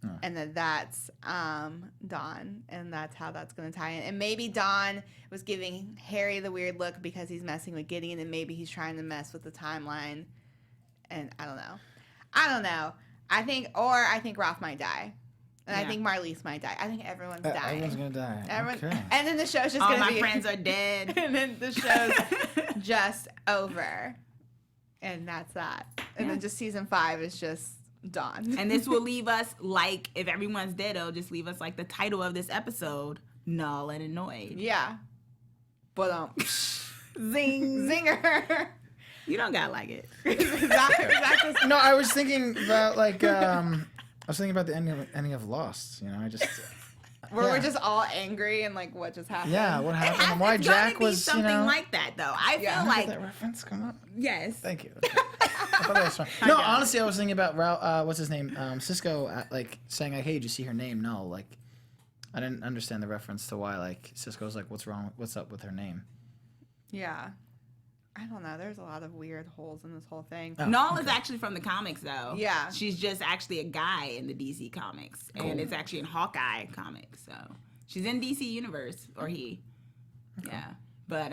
Oh. And that's Dawn. And that's how that's going to tie in. And maybe Dawn was giving Harry the weird look because he's messing with Gideon. And maybe he's trying to mess with the timeline. And I don't know. I think Ralph might die. And I think Marlize might die. I think everyone's dying. Everyone's going to die. Okay. And then the show's just going to be... All my friends are dead. And then the show's just over. And that's that. And then just season 5 is just Dawn. And this will leave us like, if everyone's dead, it'll just leave us like the title of this episode, Null and Annoyed. Yeah. But zing. Zinger. You don't gotta like it. exactly. No, I was thinking about like I was thinking about the ending of Lost. You know, I just we're just all angry and like what just happened. Yeah, what happened? And why Jack was something like that though. I feel like did that reference come up. Yes. Thank you. I thought that was fun. No, honestly, I was thinking about what's his name, Cisco, like saying like, "Hey, did you see her name?" No, like I didn't understand the reference to why like Cisco's like, "What's wrong? What's up with her name?" Yeah. I don't know. There's a lot of weird holes in this whole thing. Oh, Null is actually from the comics, though. Yeah. She's just actually a guy in the DC comics. Cool. And it's actually in Hawkeye comics. So she's in DC Universe, or he. Okay. Yeah. But,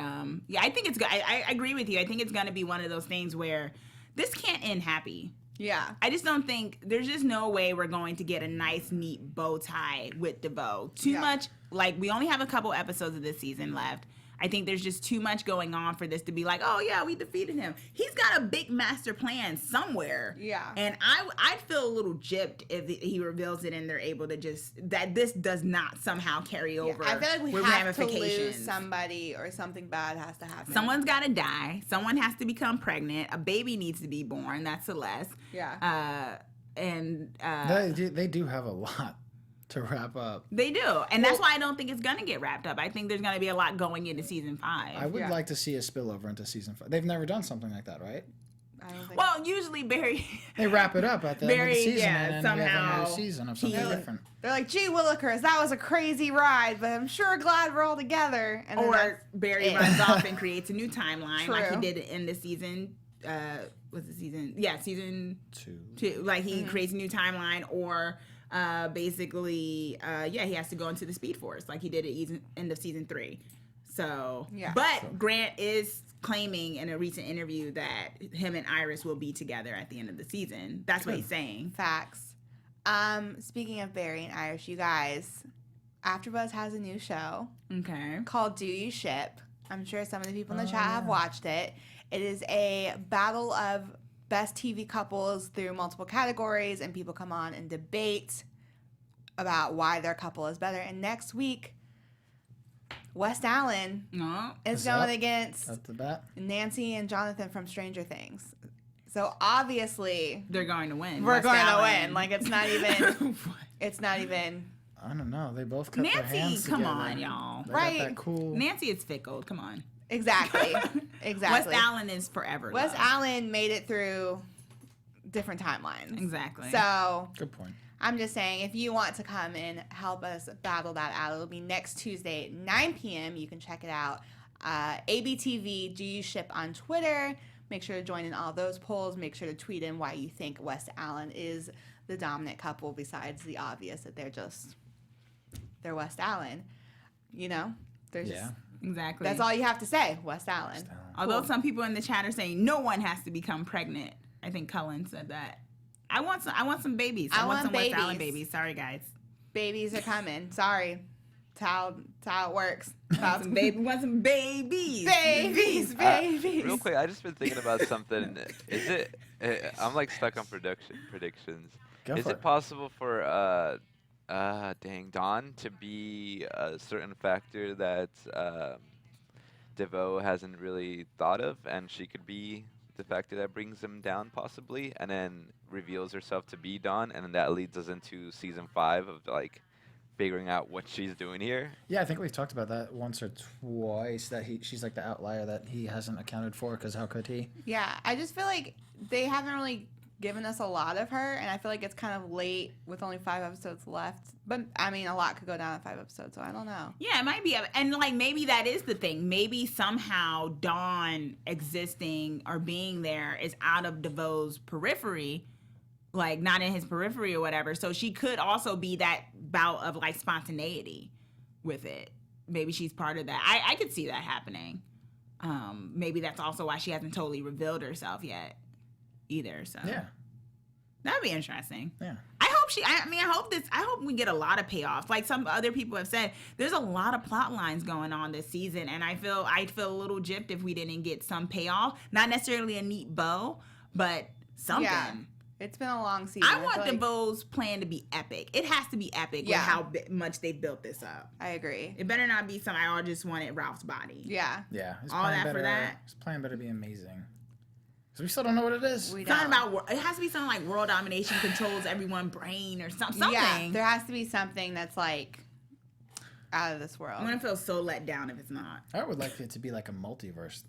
yeah, I think it's good. I agree with you. I think it's going to be one of those things where this can't end happy. Yeah. I just don't think, there's just no way we're going to get a nice, neat bow tie with DeVoe. Too much, like, we only have a couple episodes of this season left. I think there's just too much going on for this to be like, oh, yeah, we defeated him. He's got a big master plan somewhere. Yeah. And I'd feel a little gypped if he reveals it and they're able to just, that this does not somehow carry over. I feel like we have to lose somebody or something bad has to happen. Someone's got to die. Someone has to become pregnant. A baby needs to be born. That's Celeste. Yeah. They do have a lot to wrap up. They do. And that's why I don't think it's going to get wrapped up. I think there's going to be a lot going into season 5. I would like to see a spillover into season 5. They've never done something like that, right? I don't think well, usually Barry... They wrap it up at the end of the season and then somehow you have another season of something different. They're like, gee, Willikers, that was a crazy ride, but I'm sure glad we're all together. And or Barry runs off and creates a new timeline like he did in the season... what's the season? Yeah, season 2. Like he creates a new timeline or... basically, he has to go into the Speed Force like he did at end of season 3. So, but Grant is claiming in a recent interview that him and Iris will be together at the end of the season. That's what he's saying. Facts. Speaking of Barry and Iris, you guys, AfterBuzz has a new show. Okay. Called Do You Ship? I'm sure some of the people in the chat have watched it. It is a battle of best TV couples through multiple categories, and people come on and debate about why their couple is better. And next week, West Allen is going against Nancy and Jonathan from Stranger Things. So obviously, they're going to win. We're going to win. Like it's not even. It's not even. I don't know. They both cut their hands Nancy, come together. on, y'all. They got that cool. Nancy is fickle. Come on. Exactly. West Allen is forever. West Allen made it through different timelines. Exactly. So good point. I'm just saying, if you want to come and help us battle that out, it'll be next Tuesday at 9 p.m. You can check it out. ABTV, Do You Ship on Twitter. Make sure to join in all those polls. Make sure to tweet in why you think West Allen is the dominant couple, besides the obvious that they're West Allen. You know? They're just... Exactly. That's all you have to say, West Allen. Although some people in the chat are saying no one has to become pregnant. I think Cullen said that. I want some babies. I want some babies. West Allen babies. Sorry, guys. Babies are coming. Sorry. That's how it works. About Want some babies. babies. Real quick, I just been thinking about something. Is it? I'm like stuck on predictions. Go Is for it possible for Dawn to be a certain factor that DeVoe hasn't really thought of, and she could be the factor that brings him down possibly, and then reveals herself to be Dawn, and then that leads us into season 5 of like figuring out what she's doing here. Yeah, I think we've talked about that once or twice, that she's like the outlier that he hasn't accounted for, because how could he? Yeah, I just feel like they haven't really given us a lot of her, and I feel like it's kind of late with only 5 episodes left. But I mean, a lot could go down in 5 episodes, so I don't know. Yeah, it might be. And like maybe that is the thing. Maybe somehow Dawn existing or being there is out of DeVoe's periphery, like not in his periphery or whatever. So she could also be that bout of like spontaneity with it. Maybe she's part of that. I could see that happening. Maybe that's also why she hasn't totally revealed herself yet either. So Yeah. that'd be interesting. Yeah. I hope we get a lot of payoff. Like some other people have said, there's a lot of plot lines going on this season, and I'd feel a little gypped if we didn't get some payoff. Not necessarily a neat bow, but something. Yeah. It's been a long season. I want feel like- DeVoe's plan to be epic. It has to be epic with how much they built this up. I agree. It better not be something I just wanted Ralph's body. Yeah. Yeah. His All plan that for better- that? His plan better be amazing. Because we still don't know what it is. We Something don't. about it has to be something like world domination controls everyone's brain or something. Yeah, there has to be something that's like out of this world. I'm gonna feel so let down if it's not. I would like it to be like a multiverse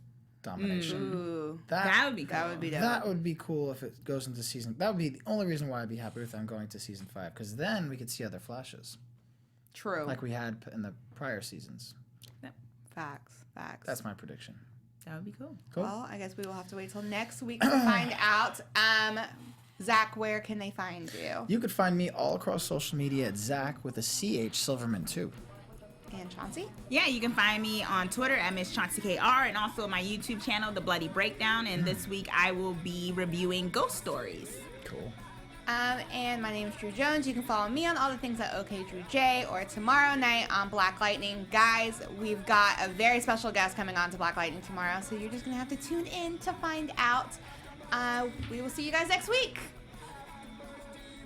domination. Ooh, That would be cool. that would be dope. That would be cool if it goes into season. That would be the only reason why I'd be happy with them going to season 5, because then we could see other flashes True. like we had in the prior seasons. Facts. That's my prediction. That would be cool. Cool. Well, I guess we will have to wait till next week to find out. Zach, where can they find you? You could find me all across social media at Zach with a CH Silverman 2. And Chauncey? Yeah, you can find me on Twitter at Miss Chauncey KR, and also my YouTube channel, The Bloody Breakdown. And this week I will be reviewing ghost stories. Cool. And my name is Drew Jones. You can follow me on all the things at OKDrewJ or tomorrow night on Black Lightning. Guys, we've got a very special guest coming on to Black Lightning tomorrow, so you're just going to have to tune in to find out. We will see you guys next week.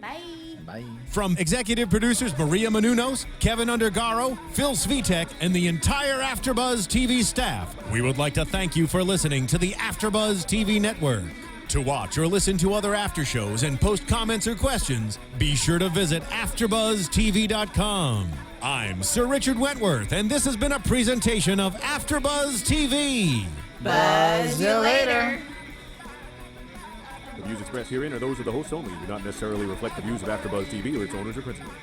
Bye. Bye. From executive producers Maria Menounos, Kevin Undergaro, Phil Svitek, and the entire AfterBuzz TV staff, we would like to thank you for listening to the AfterBuzz TV network. To watch or listen to other after shows and post comments or questions, be sure to visit AfterBuzzTV.com. I'm Sir Richard Wentworth, and this has been a presentation of AfterBuzz TV. Buzz you later. The views expressed herein are those of the hosts only and do not necessarily reflect the views of AfterBuzz TV or its owners or principals.